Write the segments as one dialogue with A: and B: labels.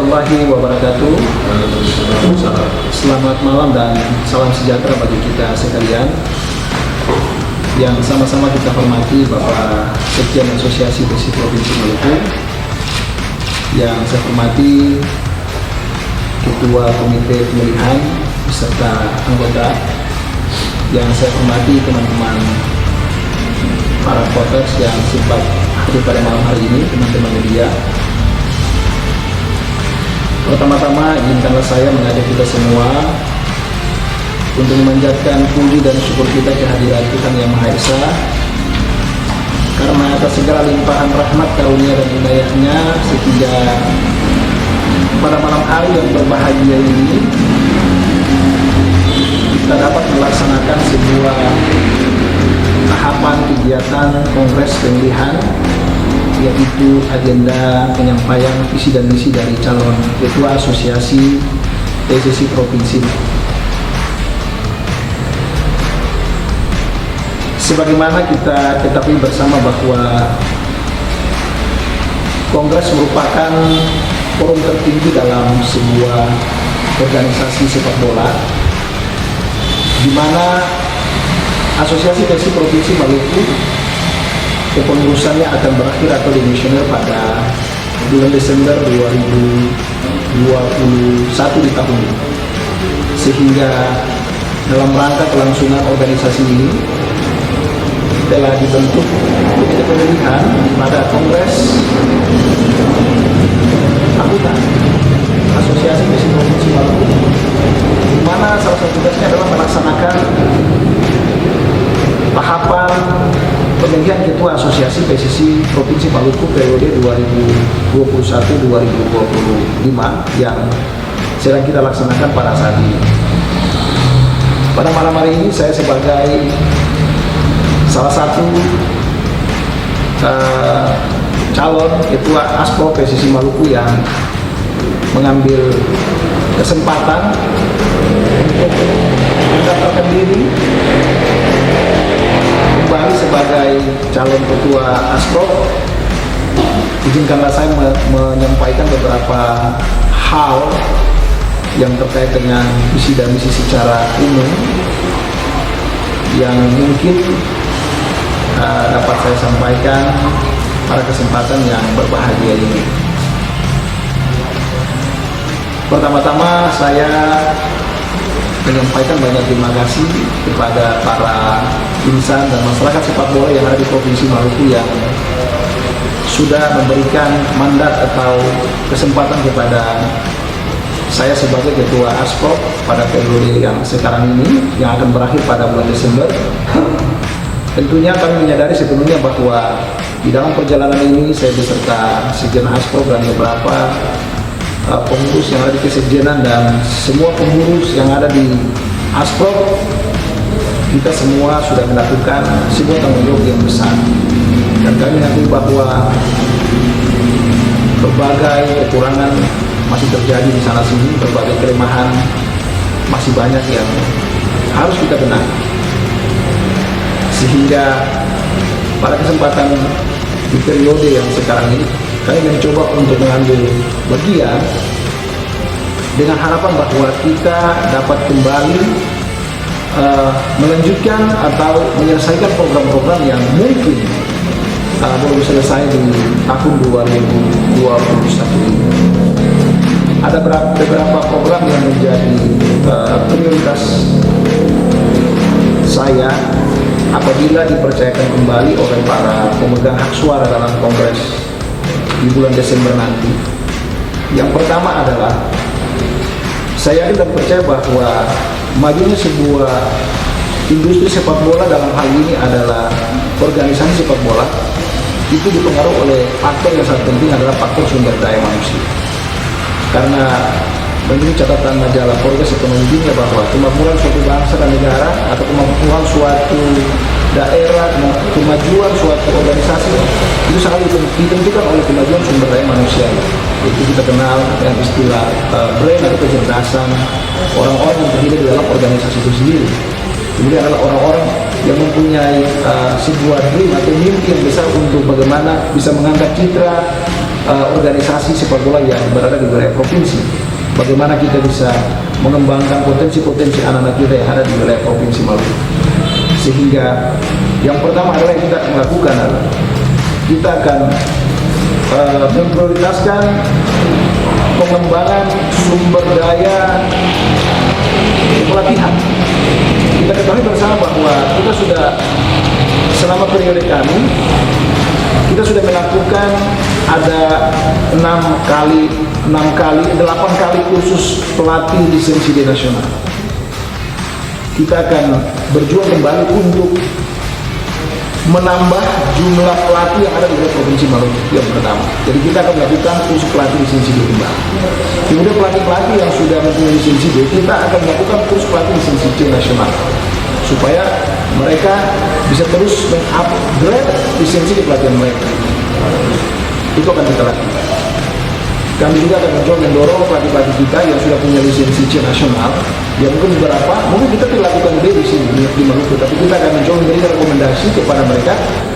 A: warahmatullahi wabarakatuh. Selamat malam dan salam sejahtera bagi kita sekalian. Yang sama-sama kita hormati Bapak Sekjen Asosiasi Besi Provinsi Maluku, yang saya hormati Ketua Komite Pemilihan beserta anggota, yang saya hormati teman-teman para voters yang sempat hadir pada malam hari ini, teman-teman media. Pertama-tama izinkanlah saya mengajak kita semua untuk memanjatkan puji dan syukur kita kehadiran Tuhan Yang Maha Esa, karena atas segala limpahan rahmat, karunia dan hidayahnya, sehingga pada malam hari yang berbahagia ini kita dapat melaksanakan sebuah tahapan kegiatan Kongres Pemilihan, yaitu agenda penyampaian visi dan misi dari calon Ketua Asosiasi PSSI Provinsi. Sebagaimana kita ketahui bersama bahwa Kongres merupakan forum tertinggi dalam sebuah organisasi sepak bola, di mana Asosiasi PSSI Provinsi Maluku kepengurusannya akan berakhir atau dimisioner pada bulan Desember 2021 di tahun ini. Sehingga dalam rangka kelangsungan organisasi ini telah dibentuk komite pemilihan pada Kongres tahunan Asosiasi PSSI Provinsi Maluku, di mana salah satu tugasnya adalah melaksanakan tahapan pemilihan Ketua Asosiasi PSSI Provinsi Maluku periode 2021-2025 yang sedang kita laksanakan pada saat ini. Pada malam hari ini saya sebagai salah satu calon Ketua ASPO PSSI Maluku yang mengambil kesempatan untuk mendaftarkan diri kembali sebagai calon Ketua ASPO. Izinkanlah saya menyampaikan beberapa hal yang terkait dengan visi dan misi secara umum yang mungkin dapat saya sampaikan pada kesempatan yang berbahagia ini. Pertama-tama saya menyampaikan banyak terima kasih kepada para insan dan masyarakat sepak bola yang ada di Provinsi Maluku yang sudah memberikan mandat atau kesempatan kepada saya sebagai Ketua ASPO pada periode yang sekarang ini yang akan berakhir pada bulan Desember. Tentunya kami menyadari sepenuhnya bahwa di dalam perjalanan ini saya beserta Sekjen ASPO dan beberapa pengurus yang ada di kesekjenan dan semua pengurus yang ada di ASPO, kita semua sudah melakukan sebuah tanggung jawab yang besar, dan kami mengakui bahwa berbagai kekurangan masih terjadi di sana sini, berbagai kelemahan masih banyak yang harus kita benahi. Sehingga pada kesempatan di periode yang sekarang ini kami mencoba untuk mengambil bagian dengan harapan bahwa kita dapat kembali melanjutkan atau menyelesaikan program-program yang mungkin belum selesai di tahun 2021 ini. Ada beberapa program yang menjadi prioritas saya apabila dipercayakan kembali oleh para pemegang hak suara dalam Kongres di bulan Desember nanti. Yang pertama adalah saya yakin dan percaya bahwa majunya sebuah industri sepak bola, dalam hal ini adalah organisasi sepak bola, itu dipengaruhi oleh faktor yang sangat penting, adalah faktor sumber daya manusia. Karena menurut catatan majalah Forbes Ekonomi Dunia bahwa kemakmuran suatu bangsa dan negara atau kemakmuran suatu daerah, kemajuan suatu organisasi itu sangat ditentukan oleh kemajuan sumber daya manusia. Itu kita kenal dengan istilah brain atau kecerdasan orang-orang yang terdiri di dalam organisasi itu sendiri. Kemudian adalah orang-orang yang mempunyai sebuah dream atau mimpi yang besar untuk bagaimana bisa mengangkat citra organisasi sepak bola yang berada di wilayah provinsi. Bagaimana kita bisa mengembangkan potensi-potensi anak-anak kita yang ada di wilayah provinsi Maluku. Sehingga yang pertama adalah yang kita lakukan adalah kita akan memprioritaskan pengembangan sumber daya pelatihan. Kita ketahui bersama bahwa kita sudah selama periode kami kita sudah melakukan ada 8 kali kursus pelatih lisensi D nasional. Kita akan berjuang kembali untuk menambah jumlah pelatih yang ada di Provinsi Maluku yang pertama. Jadi kita akan melakukan kursus pelatih lisensi D kembali. Kemudian pelatih-pelatih yang sudah mempunyai lisensi D, kita akan melakukan kursus pelatih lisensi C nasional supaya mereka bisa terus mengupgrade lisensi di pelatihan mereka. Itu akan kita lakukan. Kami juga akan mencoba mendorong pelatih-pelatih kita yang sudah punya lisensi C nasional, yang mungkin kita tidak lakukan B di sini di Maluku, tapi kita akan mencoba memberikan rekomendasi kepada mereka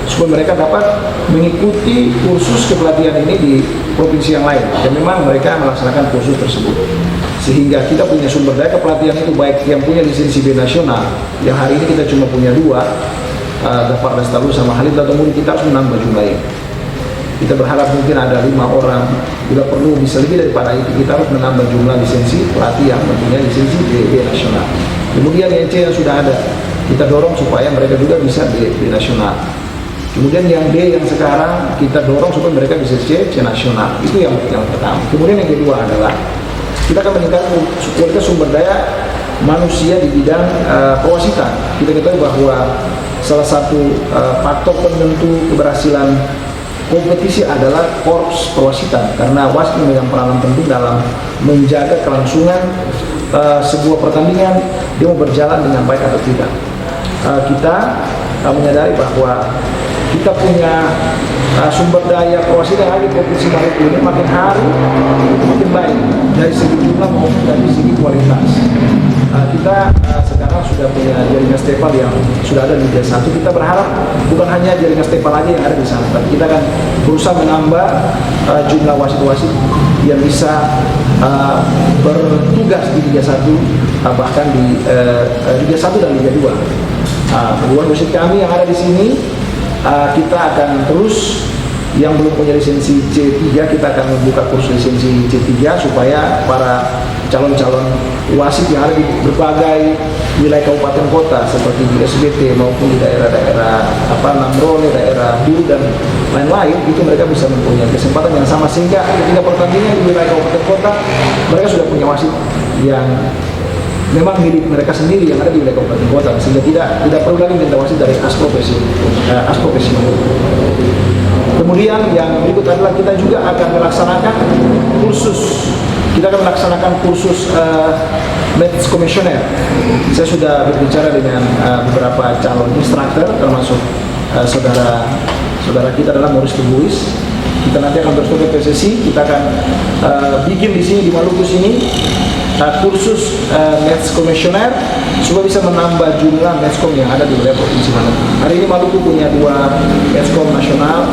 A: supaya mereka dapat mengikuti kursus kepelatihan ini di provinsi yang lain. Dan memang mereka melaksanakan kursus tersebut, sehingga kita punya sumber daya kepelatihan itu baik yang punya lisensi B nasional, yang hari ini kita cuma punya 2, Gafar Dastalu sama Halid Latomuri, kita harus menambah jumlahnya. Kita berharap mungkin ada 5 orang, bila perlu bisa lebih daripada itu. Kita harus menambah jumlah lisensi pelatih yang mempunyai lisensi B nasional. Kemudian yang C yang sudah ada, kita dorong supaya mereka juga bisa B nasional. Kemudian yang D yang sekarang kita dorong supaya mereka bisa C nasional. Itu yang pertama. Kemudian yang kedua adalah kita akan meningkatkan kualitas sumber daya manusia di bidang pewasitan. Kita ketahui bahwa salah satu faktor penentu keberhasilan kompetisi adalah korps pewasitan, karena wasit memegang peranan penting dalam menjaga kelangsungan sebuah pertandingan dia mau berjalan dengan baik atau tidak. Kita menyadari bahwa kita punya sumber daya pewasitan yang ada di Provinsi Maluku ini makin hari makin baik dari segi jumlah maupun dari segi kualitas. Kita sekarang sudah punya jaringan stepal yang sudah ada di Liga 1. Kita berharap bukan hanya jaringan stepal aja yang ada di sana, tapi kita akan berusaha menambah jumlah wasit-wasit yang bisa bertugas di Liga 1, bahkan di Liga 1 dan Liga 2. Kedua wasit kami yang ada di sini, kita akan terus yang belum punya lisensi C3, kita akan membuka kursus lisensi C3 supaya para calon-calon wasit yang ada di berbagai wilayah kabupaten kota seperti di SBT maupun di daerah-daerah Namrone, daerah Buru dan lain-lain, itu mereka bisa mempunyai kesempatan yang sama, sehingga ketika pertandingan di wilayah kabupaten kota mereka sudah punya wasit yang memang milik mereka sendiri yang ada di wilayah kabupaten kota, sehingga tidak perlu lagi minta wasit dari as-profesi. Kemudian yang berikut adalah kita juga akan melaksanakan kursus. Kita akan melaksanakan kursus match komisioner. Saya sudah berbicara dengan beberapa calon instruktur, termasuk saudara kita adalah Maurice Tubuis. Kita nanti akan terus ke PSSI. Kita akan bikin di sini di Maluku sini kursus match komisioner supaya bisa menambah jumlah matchcom yang ada di wilayah Provinsi Maluku. Hari ini Maluku punya 2 matchcom nasional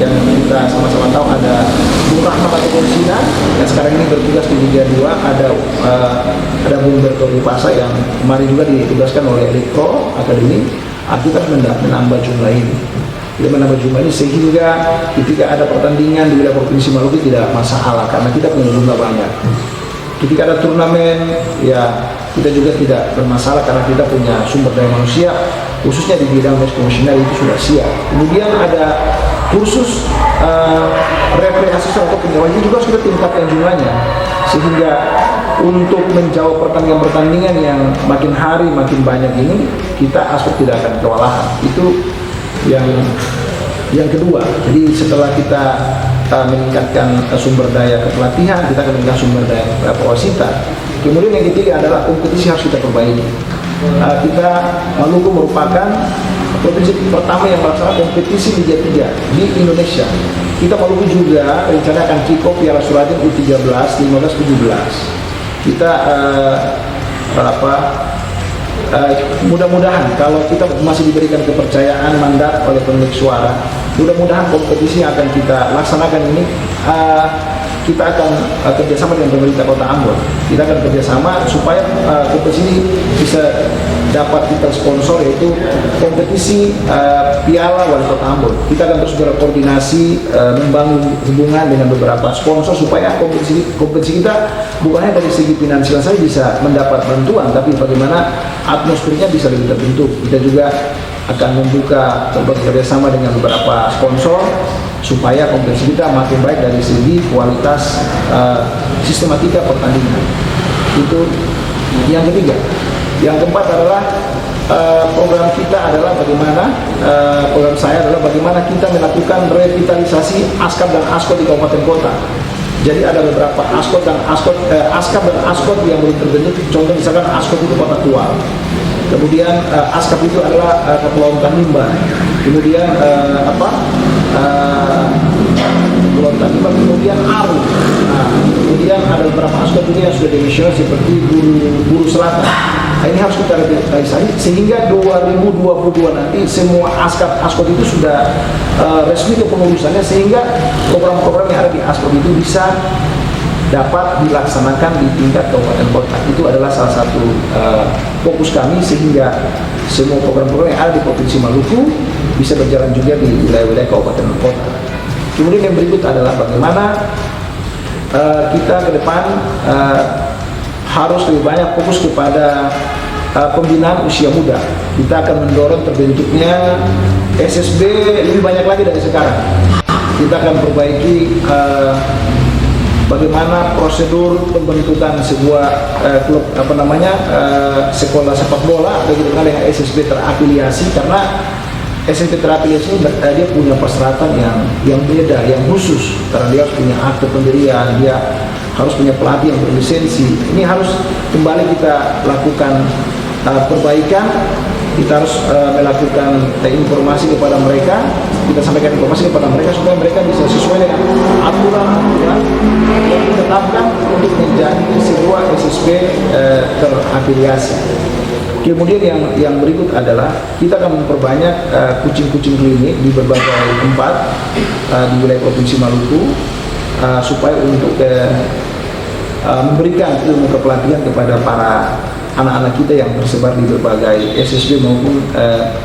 A: yang kita sama-sama tahu, ada Bung Rahmat atau Konsina yang sekarang ini bertugas di Liga 2, ada Bung Bertoli Pasa yang kemarin juga ditugaskan oleh Elektro Akademi. Kita menambah jumlah ini. Kita menambah jumlah ini sehingga ketika ada pertandingan di wilayah Provinsi Maluku tidak masalah, karena kita punya jumlah banyak. Ketika ada turnamen, ya kita juga tidak bermasalah karena kita punya sumber daya manusia, khususnya di bidang match komisioner itu sudah siap. Kemudian ada kursus referee asisten atau penyewa juga sudah tingkatkan jumlahnya, sehingga untuk menjawab pertandingan-pertandingan yang makin hari makin banyak ini, kita aspek tidak akan kewalahan. Itu yang kedua. Jadi setelah kita meningkatkan sumber daya kepelatihan, kita akan meningkatkan sumber daya pewasitan. Kemudian yang ketiga adalah kompetisi harus kita perbaiki. Kita Maluku merupakan provinsi pertama yang melaksanakan kompetisi Liga 3 di Indonesia. Kita Maluku juga rencana akan kick off Piala Suratin U13, 15, 17. Kita mudah-mudahan kalau kita masih diberikan kepercayaan mandat oleh pemilik suara, mudah-mudahan kompetisi yang akan kita laksanakan ini kita akan kerjasama dengan pemerintah Kota Ambon. Kita akan kerjasama supaya kompetisi ini bisa dapat kita sponsor, yaitu kompetisi Piala Wali Kota Ambon. Kita akan terus berkoordinasi, membangun hubungan dengan beberapa sponsor supaya kompetisi kita bukan hanya dari segi finansial saja bisa mendapat bantuan, tapi bagaimana atmosfernya bisa lebih terbentuk. Kita juga akan membuka bekerjasama dengan beberapa sponsor supaya kompetisi kita makin baik dari segi kualitas sistematika pertandingan. Itu yang ketiga. Yang keempat adalah program kita adalah bagaimana program saya adalah bagaimana kita melakukan revitalisasi ASKAP dan ASKOT di kabupaten kota. Jadi ada beberapa ASKAP dan ASKOT yang belum terbentuk. Contoh misalkan ASKOT itu Kota Tual. Kemudian ASKAP itu adalah Kepulauan Tanimbar. Kemudian Kepulauan Tanimbar, kemudian Aru. Kemudian ada beberapa ASKOT juga yang sudah dimisioner seperti Buru Selatan. Nah, ini harus kita revitalisasi sehingga 2022 nanti semua ASKOT itu sudah resmi kepengurusannya, sehingga program-program yang ada di ASKOT itu bisa dapat dilaksanakan di tingkat kabupaten kota. Itu adalah salah satu fokus kami, sehingga semua program-program yang ada di Provinsi Maluku bisa berjalan juga di wilayah-wilayah kabupaten kota. Kemudian yang berikut adalah bagaimana kita ke depan harus lebih banyak fokus kepada pembinaan usia muda. Kita akan mendorong terbentuknya SSB lebih banyak lagi dari sekarang. Kita akan perbaiki bagaimana prosedur pembentukan sebuah klub sekolah sepak bola dengan SSB terafiliasi, karena SSB terafiliasi dia punya persyaratan yang beda, yang khusus, karena dia harus punya akte pendirian, dia harus punya pelatih yang berlisensi. Ini harus kembali kita lakukan perbaikan. Kita harus melakukan informasi kepada mereka, kita sampaikan informasi kepada mereka supaya mereka bisa sesuai dengan aturan-aturan yang ditetapkan untuk menjadi sebuah SSB terafiliasi. Kemudian yang berikut adalah kita akan memperbanyak kucing-kucing klinik di berbagai tempat di wilayah Provinsi Maluku supaya untuk memberikan ilmu kepelatihan kepada para anak-anak kita yang tersebar di berbagai SSB maupun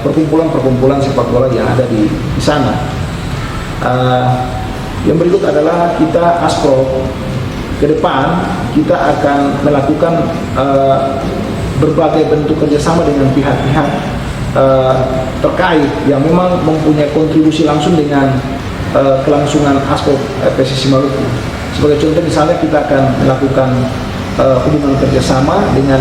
A: perkumpulan-perkumpulan sepak bola yang ada di sana. Yang berikut adalah kita ASPRO. Ke depan kita akan melakukan berbagai bentuk kerjasama dengan pihak-pihak terkait yang memang mempunyai kontribusi langsung dengan kelangsungan ASPRO PSSI Maluku. Sebagai contoh misalnya kita akan melakukan hubungan kerjasama dengan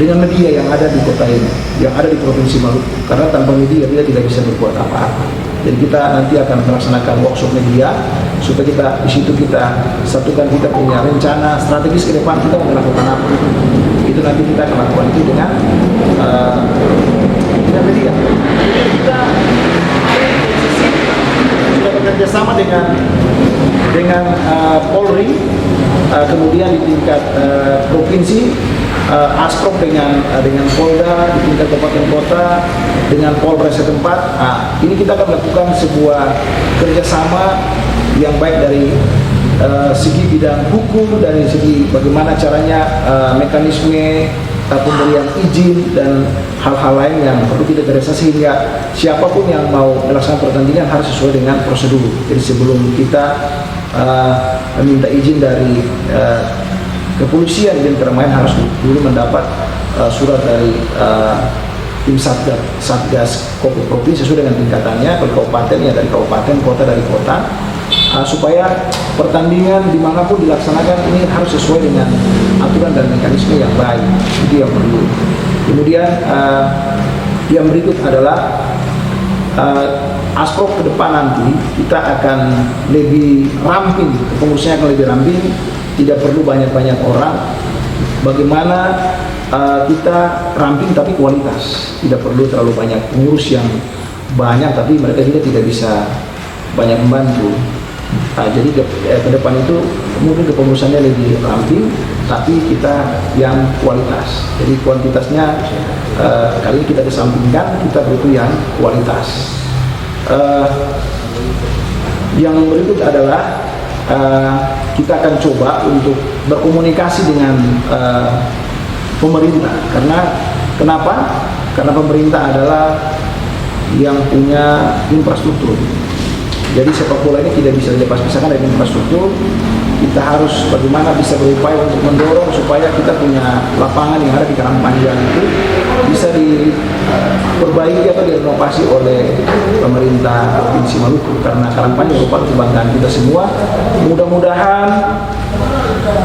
A: media yang ada di kota ini, yang ada di Provinsi Maluku. Karena tanpa media kita tidak bisa berbuat apa-apa. Jadi kita nanti akan melaksanakan workshop media supaya kita di situ kita satukan, kita punya rencana strategis ke depan kita mau melakukan apa. Itu nanti kita akan lakukan itu dengan media. Kita sudah bekerja sama dengan Polri, kemudian di tingkat provinsi ASPRO dengan Polda, di tingkat kabupaten kota dengan Polres setempat. Ini kita akan melakukan sebuah kerjasama yang baik dari segi bidang hukum, dari segi bagaimana caranya mekanisme pemberian izin dan hal-hal lain yang perlu kita kerjasama, sehingga siapapun yang mau melaksanakan pertandingan harus sesuai dengan prosedur. Jadi sebelum kita meminta izin dari kepolisian dan keramaian harus dulu mendapat surat dari tim Satgas Covid provinsi sesuai dengan tingkatannya. Kalau kabupaten ya dari kabupaten, kota dari kota, supaya pertandingan dimanapun dilaksanakan ini harus sesuai dengan aturan dan mekanisme yang baik. Itu yang perlu. Kemudian yang berikut adalah ASPRO ke depan nanti kita akan lebih ramping, pengurusnya akan lebih ramping, tidak perlu banyak-banyak orang. Bagaimana kita ramping tapi kualitas, tidak perlu terlalu banyak pengurus yang banyak tapi mereka juga tidak bisa banyak membantu. Jadi ke depan itu mungkin kepengurusannya lebih ramping tapi kita yang kualitas. Jadi kuantitasnya kali ini kita kesampingkan, kita butuh yang kualitas. Yang berikut adalah kita akan coba untuk berkomunikasi dengan pemerintah. Kenapa? Karena pemerintah adalah yang punya infrastruktur. Jadi sepak bola ini tidak bisa dilepas-pisahkan dari infrastruktur. Kita harus bagaimana bisa berupaya untuk mendorong supaya kita punya lapangan yang ada di Karangpanjang itu bisa diperbaiki atau direnovasi oleh pemerintah Provinsi Maluku, karena Karangpanjang merupakan kebanggaan kita semua. Mudah-mudahan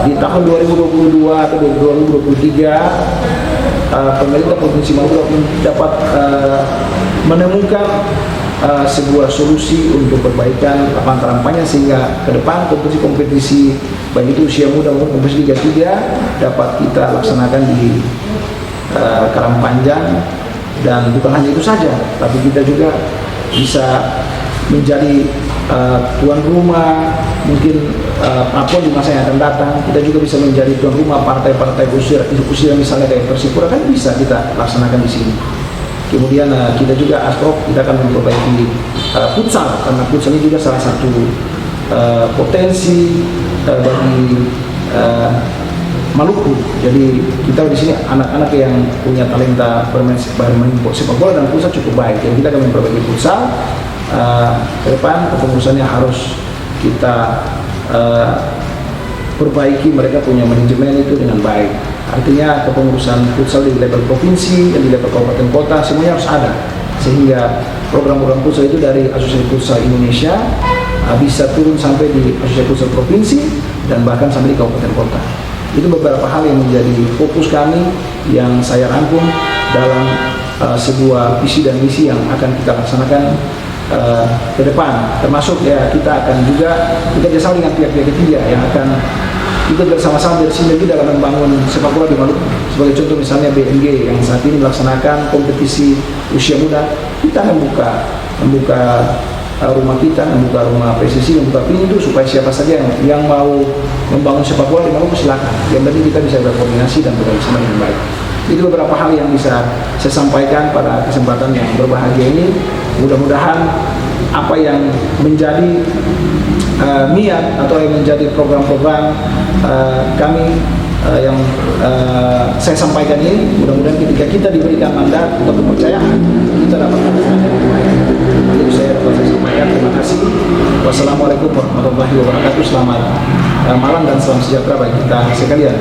A: di tahun 2022 atau 2023 pemerintah Provinsi Maluku dapat menemukan sebuah solusi untuk perbaikan lapangan Karangpanjang, sehingga ke depan kompetisi baik itu usia muda maupun kompetisi Liga 3 dapat kita laksanakan di Karangpanjang. Dan bukan hanya itu saja, tapi kita juga bisa menjadi tuan rumah mungkin apapun di masa yang akan datang. Kita juga bisa menjadi tuan rumah partai-partai usia misalnya kayak Persipura, kan bisa kita laksanakan di sini. Kemudian kita juga Asprop, kita akan memperbaiki futsal, karena futsal ini juga salah satu potensi bagi Maluku. Jadi kita di sini anak-anak yang punya talenta bermain sepak bola dan futsal cukup baik. Jadi kita akan memperbaiki futsal. Ke depan kepengurusannya harus kita perbaiki, mereka punya manajemen itu dengan baik. Artinya kepengurusan futsal di level provinsi dan di level kabupaten kota semuanya harus ada, sehingga program-program futsal itu dari Asosiasi Futsal Indonesia bisa turun sampai di Asosiasi Futsal Provinsi dan bahkan sampai di kabupaten kota. Itu beberapa hal yang menjadi fokus kami yang saya rangkum dalam sebuah visi dan misi yang akan kita laksanakan ke depan. Termasuk ya kita akan juga bekerjasama dengan pihak-pihak ketiga yang akan kita bersama-sama bersinergi dalam membangun sepak bola di Maluku. Sebagai contoh misalnya BNG yang saat ini melaksanakan kompetisi usia muda, kita membuka rumah kita, membuka rumah PSSI, membuka pintu supaya siapa saja yang mau membangun sepak bola di Maluku silakan. Yang penting kita bisa berkoordinasi dan bekerjasama dengan baik. Itu beberapa hal yang bisa saya sampaikan pada kesempatan yang berbahagia ini. Mudah-mudahan apa yang menjadi niat atau yang menjadi program-program kami yang saya sampaikan ini, mudah-mudahan ketika kita diberikan mandat atau kepercayaan, kita dapat melakukan yang baik. Itu saya sampaikan. Terima kasih. Wassalamualaikum warahmatullahi wabarakatuh. Selamat malam dan salam sejahtera bagi kita sekalian.